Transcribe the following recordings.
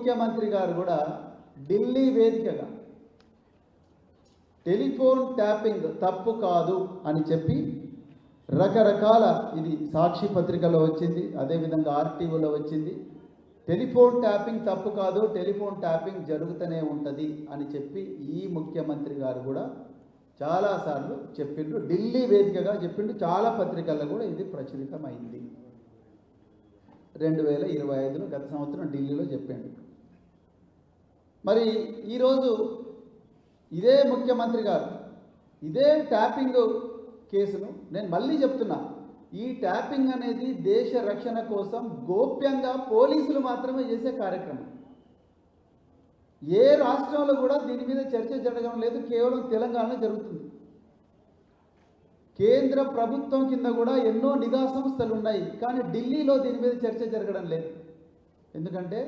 ముఖ్యమంత్రి గారు కూడా ఢిల్లీ వేదికగా టెలిఫోన్ ట్యాపింగ్ తప్పు కాదు అని చెప్పి రకరకాల, ఇది సాక్షి పత్రికలో వచ్చింది, అదేవిధంగా ఆర్టీవీలో వచ్చింది, టెలిఫోన్ ట్యాపింగ్ తప్పు కాదు, టెలిఫోన్ ట్యాపింగ్ జరుగుతూనే ఉంటుంది అని చెప్పి ఈ ముఖ్యమంత్రి గారు కూడా చాలాసార్లు చెప్పిండ్రు, ఢిల్లీ వేదికగా చెప్పిండు. చాలా పత్రికల్లో కూడా ఇది ప్రచురితమైంది. 2025లో గత సంవత్సరం ఢిల్లీలో చెప్పిండు. మరి ఈరోజు ఇదే ముఖ్యమంత్రి గారు ఇదే ట్యాపింగ్ కేసును, నేను మళ్ళీ చెప్తున్నా, ఈ ట్యాపింగ్ అనేది దేశ రక్షణ కోసం గోప్యంగా పోలీసులు మాత్రమే చేసే కార్యక్రమం. ఏ రాష్ట్రంలో కూడా దీని మీద చర్చ జరగడం లేదు, కేవలం తెలంగాణలో జరుగుతుంది. కేంద్ర ప్రభుత్వం కింద కూడా ఎన్నో నిఘా సంస్థలు ఉన్నాయి, కానీ ఢిల్లీలో దీని మీద చర్చ జరగడం లేదు. ఎందుకంటే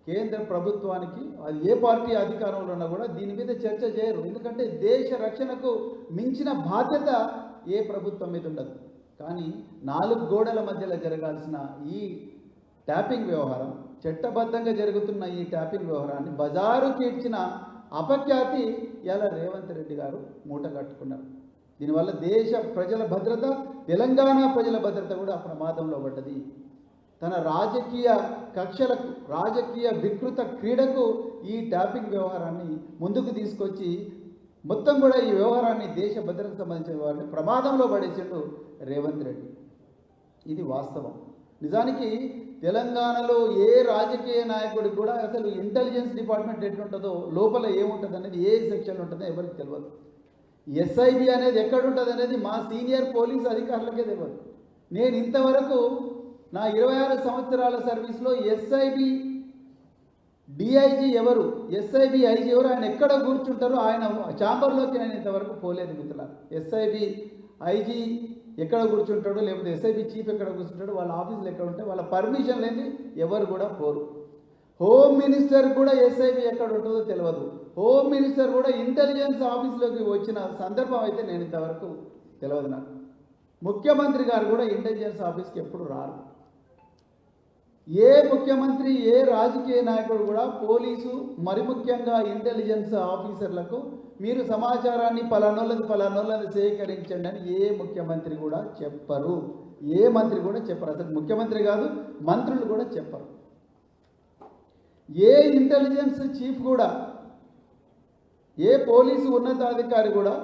కేంద్ర ప్రభుత్వానికి అది ఏ పార్టీ అధికారంలో ఉన్నా కూడా దీని మీద చర్చ చేయరు. ఎందుకంటే దేశ రక్షణకు మించిన బాధ్యత ఏ ప్రభుత్వం మీద ఉండదు. కానీ 4 గోడల మధ్యలో జరగాల్సిన ఈ ట్యాపింగ్ వ్యవహారం, చట్టబద్ధంగా జరుగుతున్న ఈ ట్యాపింగ్ వ్యవహారాన్ని బజారుకి ఇచ్చిన అపఖ్యాతి ఇలా రేవంత్ రెడ్డి గారు మూట కట్టుకున్నారు. దీనివల్ల దేశ ప్రజల భద్రత, తెలంగాణ ప్రజల భద్రత కూడా ప్రమాదంలో పడ్డది. తన రాజకీయ కక్షలకు, రాజకీయ వికృత క్రీడకు ఈ ట్యాపింగ్ వ్యవహారాన్ని ముందుకు తీసుకొచ్చి మొత్తం కూడా ఈ వ్యవహారాన్ని, దేశ భద్రతకు సంబంధించిన వ్యవహారాన్ని ప్రమాదంలో పడేసిండు రేవంత్ రెడ్డి. ఇది వాస్తవం. నిజానికి తెలంగాణలో ఏ రాజకీయ నాయకుడికి కూడా అసలు ఇంటెలిజెన్స్ డిపార్ట్మెంట్ ఎట్లుంటుందో, లోపల ఏముంటుంది అనేది, ఏ సెక్షన్లో ఉంటుందో ఎవరికి తెలియదు. ఎస్ఐబి అనేది ఎక్కడుంటుంది అనేది మా సీనియర్ పోలీస్ అధికారులకే తెలియదు. నేను ఇంతవరకు నా 26 సంవత్సరాల సర్వీస్లో ఎస్ఐబి డిఐజీ ఎవరు, ఎస్ఐబి ఐజీ ఎవరు, ఆయన ఎక్కడ కూర్చుంటారో ఆయన ఛాంబర్లోకి నేను ఇంతవరకు పోలేదు మిత్రులారా. ఎస్ఐబి ఐజీ ఎక్కడ కూర్చుంటాడో, లేకపోతే ఎస్ఐబి చీఫ్ ఎక్కడ కూర్చుంటాడో, వాళ్ళ ఆఫీసులు ఎక్కడ ఉంటాయి, వాళ్ళ పర్మిషన్ లేని ఎవరు కూడా పోరు. హోమ్ మినిస్టర్ కూడా ఎస్ఐబి ఎక్కడ ఉంటుందో తెలియదు. హోమ్ మినిస్టర్ కూడా ఇంటెలిజెన్స్ ఆఫీస్లోకి వచ్చిన సందర్భం అయితే నేను ఇంతవరకు తెలియదు నాకు. ముఖ్యమంత్రి గారు కూడా ఇంటెలిజెన్స్ ఆఫీస్కి ఎప్పుడు రారు. ఏ ముఖ్యమంత్రి, ఏ రాజకీయ నాయకుడు కూడా పోలీసు, మరి ముఖ్యంగా ఇంటెలిజెన్స్ ఆఫీసర్లకు మీరు సమాచారాన్ని పలానోళ్ళది సేకరించండి అని ఏ ముఖ్యమంత్రి కూడా చెప్పరు. ఏ మంత్రి కూడా చెప్పరు. అసలు ముఖ్యమంత్రి కాదు, మంత్రులు కూడా చెప్పరు. ఏ ఇంటెలిజెన్స్ చీఫ్ కూడా, ఏ పోలీసు ఉన్నతాధికారి కూడా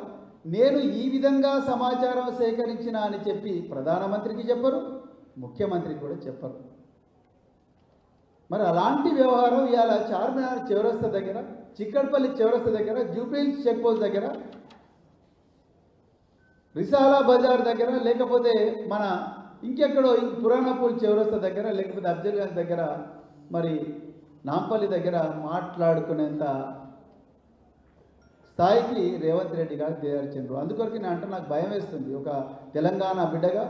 నేను ఈ విధంగా సమాచారం సేకరించిన అని చెప్పి ప్రధానమంత్రికి చెప్పరు, ముఖ్యమంత్రికి కూడా చెప్పరు. మరి అలాంటి వ్యవహారం ఇవాళ చార్మినార్ చౌరస్తా దగ్గర, చిక్కడపల్లి చౌరస్తా దగ్గర, జూబ్లీ చెక్ పోస్ట్ దగ్గర, రిసాలా బజార్ దగ్గర, లేకపోతే మన ఇంకెక్కడో పురాణపూల్ చౌరస్తా దగ్గర, లేకపోతే అఫ్జల్గంజ్ దగ్గర, మరి నాంపల్లి దగ్గర మాట్లాడుకునేంత స్థాయికి రేవంత్ రెడ్డి గారు దిగజార్చిండ్రు. అందుకొరకు నేను అంటే నాకు భయం వేస్తుంది. ఒక తెలంగాణ బిడ్డగా,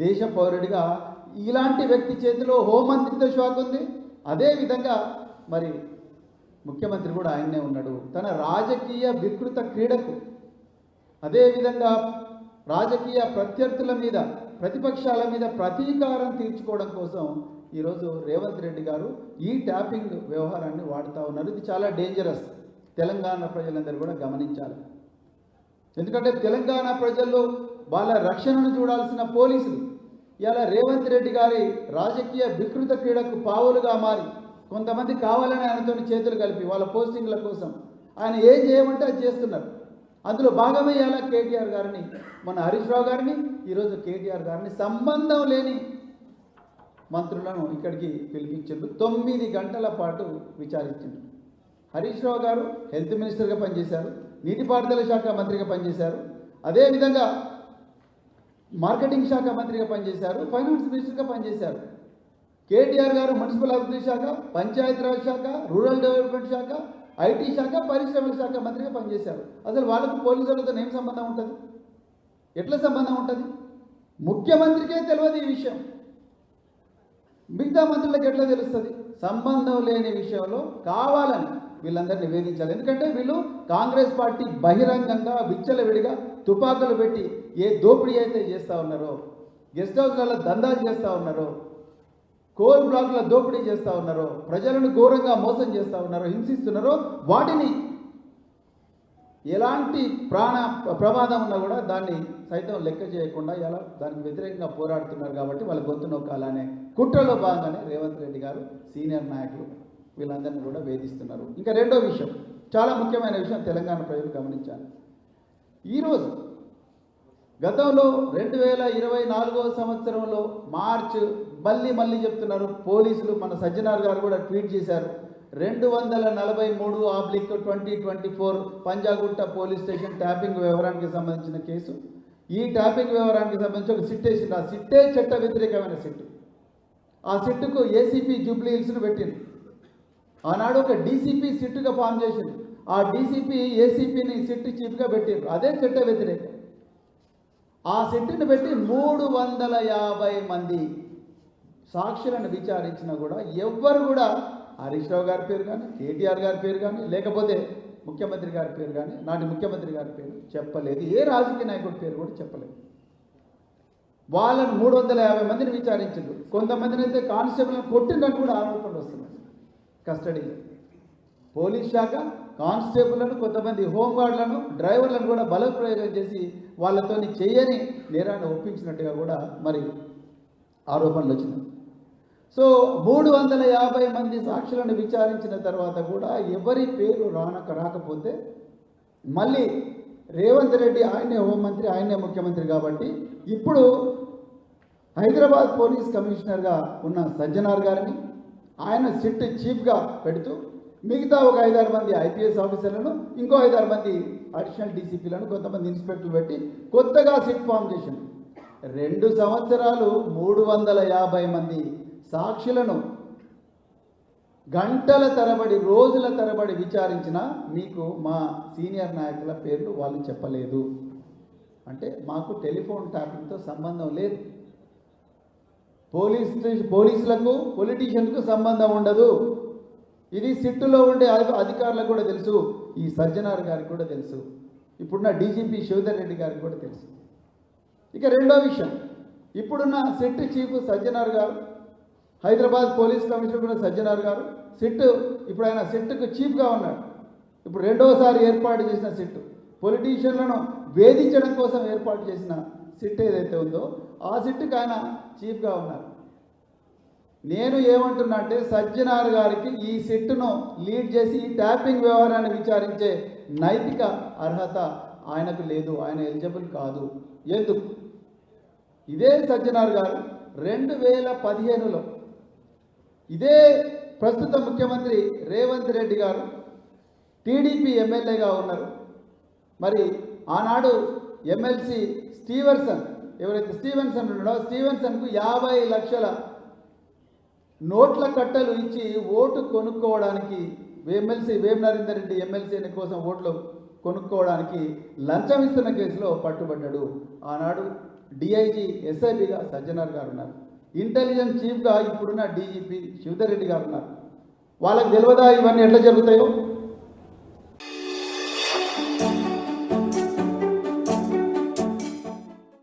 దేశ పౌరుడిగా ఇలాంటి వ్యక్తి చేతిలో హోంమంత్రిత్వ శాఖ ఉంది. అదేవిధంగా మరి ముఖ్యమంత్రి కూడా ఆయన్నే ఉన్నాడు. తన రాజకీయ వికృత క్రీడకు, అదేవిధంగా రాజకీయ ప్రత్యర్థుల మీద, ప్రతిపక్షాల మీద ప్రతీకారం తీర్చుకోవడం కోసం ఈరోజు రేవంత్ రెడ్డి గారు ఈ ట్యాపింగ్ వ్యవహారాన్ని వాడుతూ ఉన్నారు. ఇది చాలా డేంజరస్. తెలంగాణ ప్రజలందరూ కూడా గమనించాలి. ఎందుకంటే తెలంగాణ ప్రజల్లో వాళ్ళ రక్షణను చూడాల్సిన పోలీసులు ఇలా రేవంత్ రెడ్డి గారి రాజకీయ వికృత క్రీడకు పావులుగా మారి, కొంతమంది కావాలని ఆయనతో చేతులు కలిపి వాళ్ళ పోస్టింగ్ల కోసం ఆయన ఏం చేయమంటే అది చేస్తున్నారు. అందులో భాగమే ఇలా కేటీఆర్ గారిని, మన హరీష్ రావు గారిని, ఈరోజు కేటీఆర్ గారిని సంబంధం లేని మంత్రులను ఇక్కడికి పిలిపించారు. 9 గంటల పాటు విచారించారు. హరీష్ రావు గారు హెల్త్ మినిస్టర్గా పనిచేశారు, నీటిపారుదల శాఖ మంత్రిగా పనిచేశారు, అదేవిధంగా మార్కెటింగ్ శాఖ మంత్రిగా పనిచేశారు, ఫైనాన్స్ మినిస్టర్గా పనిచేశారు. కేటీఆర్ గారు మున్సిపల్ అభివృద్ధి శాఖ, పంచాయతీరాజ్ శాఖ, రూరల్ డెవలప్మెంట్ శాఖ, ఐటీ శాఖ, పరిశ్రమల శాఖ మంత్రిగా పనిచేశారు. అసలు వాళ్ళకు పోలీసులతో ఏం సంబంధం ఉంటుంది? ఎట్లా సంబంధం ఉంటుంది? ముఖ్యమంత్రికే తెలియదు ఈ విషయం, మిగతా మంత్రులకు ఎట్లా తెలుస్తుంది? సంబంధం లేని విషయంలో కావాలని వీళ్ళందరినీ నివేదించాలి. ఎందుకంటే వీళ్ళు కాంగ్రెస్ పార్టీ బహిరంగంగా విచ్చలవిడిగా తుపాకులు పెట్టి ఏ దోపిడీ అయితే చేస్తూ ఉన్నారో, గెస్ట్ హౌస్లలో దందాలు చేస్తూ ఉన్నారో, కోల్ బ్లాక్ల దోపిడీ చేస్తూ ఉన్నారో, ప్రజలను ఘోరంగా మోసం చేస్తూ ఉన్నారో, హింసిస్తున్నారో, వాటిని ఎలాంటి ప్రమాదం ఉన్నా కూడా దాన్ని సైతం లెక్క చేయకుండా ఎలా దానికి వ్యతిరేకంగా పోరాడుతున్నారు కాబట్టి వాళ్ళ గొంతు నొక్కాలనే కుట్రలో భాగంగానే రేవంత్ రెడ్డి గారు సీనియర్ నాయకులు వీళ్ళందరినీ కూడా వేధిస్తున్నారు. ఇంకా రెండో విషయం, చాలా ముఖ్యమైన విషయం తెలంగాణ ప్రజలు గమనించాలి. ఈరోజు గతంలో 2024వ సంవత్సరంలో మార్చ్ మళ్ళీ చెప్తున్నారు పోలీసులు, మన సజ్జనార్ గారు కూడా ట్వీట్ చేశారు, 243/2024 పంజాగుట్ట పోలీస్ స్టేషన్ ట్యాపింగ్ వ్యవహారానికి సంబంధించిన కేసు. ఈ ట్యాపింగ్ వ్యవహారానికి సంబంధించి ఒక సిట్ వేసింది. ఆ సిట్టే చట్ట వ్యతిరేకమైన సిట్టు. ఆ సిట్టుకు ఏసీపీ జూబ్లీ హిల్స్ను పెట్టింది. ఆనాడు ఒక డీసీపీ సిట్టుగా ఫామ్ చేసింది. ఆ డీసీపీ ఏసీపీని సిట్ చీఫ్గా పెట్టింది. అదే చట్ట వ్యతిరేకం. ఆ సిట్టును పెట్టి 350 మంది సాక్షులను విచారించినా కూడా ఎవ్వరు కూడా హరీష్ రావు గారి పేరు కానీ, కేటీఆర్ గారి పేరు కానీ, లేకపోతే ముఖ్యమంత్రి గారి పేరు కానీ, నాటి ముఖ్యమంత్రి గారి పేరు చెప్పలేదు. ఏ రాజకీయ నాయకుడి పేరు కూడా చెప్పలేదు. వాళ్ళను 350 మందిని విచారించారు. కొంతమందిని అయితే కానిస్టేబుల్ని కొట్టిందని కూడా ఆరోపణలు వస్తున్నాయి కస్టడీలో. పోలీస్ శాఖ కానిస్టేబుల్లను, కొంతమంది హోంగార్డులను, డ్రైవర్లను కూడా బలప్రయోగం చేసి వాళ్ళతో చేయని నేరాన్ని ఒప్పించినట్టుగా కూడా మరి ఆరోపణలు వచ్చినాయి. సో 350 మంది సాక్షులను విచారించిన తర్వాత కూడా ఎవరి పేరు రాకపోతే మళ్ళీ రేవంత్ రెడ్డి ఆయనే హోంమంత్రి, ఆయనే ముఖ్యమంత్రి కాబట్టి ఇప్పుడు హైదరాబాద్ పోలీస్ కమిషనర్గా ఉన్న సజ్జనార్ గారిని ఆయన సిట్ చీఫ్గా పెడుతూ మిగతా ఒక 5-6 మంది ఐపీఎస్ ఆఫీసర్లను, ఇంకో 5-6 మంది అడిషనల్ డీసీపీలను, కొంతమంది ఇన్స్పెక్టర్లు పెట్టి కొత్తగా సిట్ ఫామ్ చేసింది. 2 సంవత్సరాలు 350 మంది సాక్షులను గంటల తరబడి, రోజుల తరబడి విచారించిన మీకు మా సీనియర్ నాయకుల పేర్లు వాళ్ళు చెప్పలేదు. అంటే మాకు టెలిఫోన్ ట్యాపింగ్తో సంబంధం లేదు. పోలీసులకు పొలిటీషియన్కు సంబంధం ఉండదు. ఇది సిట్టులో ఉండే అధికారులకు కూడా తెలుసు. ఈ సజ్జనార్ గారికి కూడా తెలుసు. ఇప్పుడున్న డీజీపీ శివధర్ రెడ్డి గారికి కూడా తెలుసు. ఇక రెండో విషయం, ఇప్పుడున్న సిట్ చీఫ్ సజ్జనార్ గారు, హైదరాబాద్ పోలీస్ కమిషనర్ కూడా సజ్జనార్ గారు, ఇప్పుడు ఆయన సిట్కు చీఫ్గా ఉన్నాడు. ఇప్పుడు రెండోసారి ఏర్పాటు చేసిన సిట్, పొలిటీషియన్లను వేధించడం కోసం ఏర్పాటు చేసిన సిట్ ఏదైతే ఉందో ఆ సిట్కి ఆయన చీఫ్గా ఉన్నారు. నేను ఏమంటున్నా అంటే సజ్జనార్ గారికి ఈ సిట్ను లీడ్ చేసి ఈ ట్యాపింగ్ వ్యవహారాన్ని విచారించే నైతిక అర్హత ఆయనకు లేదు. ఆయన ఎలిజిబుల్ కాదు. ఎందుకు? ఇదే సజ్జనార్ గారు 2015లో ఇదే ప్రస్తుత ముఖ్యమంత్రి రేవంత్ రెడ్డి గారు టీడీపీ ఎమ్మెల్యేగా ఉన్నారు. మరి ఆనాడు ఎమ్మెల్సీ స్టీవెన్సన్, ఎవరైతే స్టీవెన్సన్ ఉన్నాడో స్టీవెన్సన్కు 50 లక్షల నోట్ల కట్టలు ఇచ్చి ఓటు కొనుక్కోవడానికి, ఎమ్మెల్సీ వేం నరేందర్ రెడ్డి ఎమ్మెల్సీ కోసం ఓట్లు కొనుక్కోవడానికి లంచం ఇస్తున్న కేసులో పట్టుబడ్డాడు. ఆనాడు డిఐజీ ఎస్ఐబిగా సజ్జనార్ గారు ఉన్నారు. ఇంటెలిజెన్స్ చీఫ్గా ఇప్పుడున్న డీజీపీ శివధర్ రెడ్డి గారు ఉన్నారు. వాళ్ళకి తెలియదా ఇవన్నీ ఎట్లా జరుగుతాయో?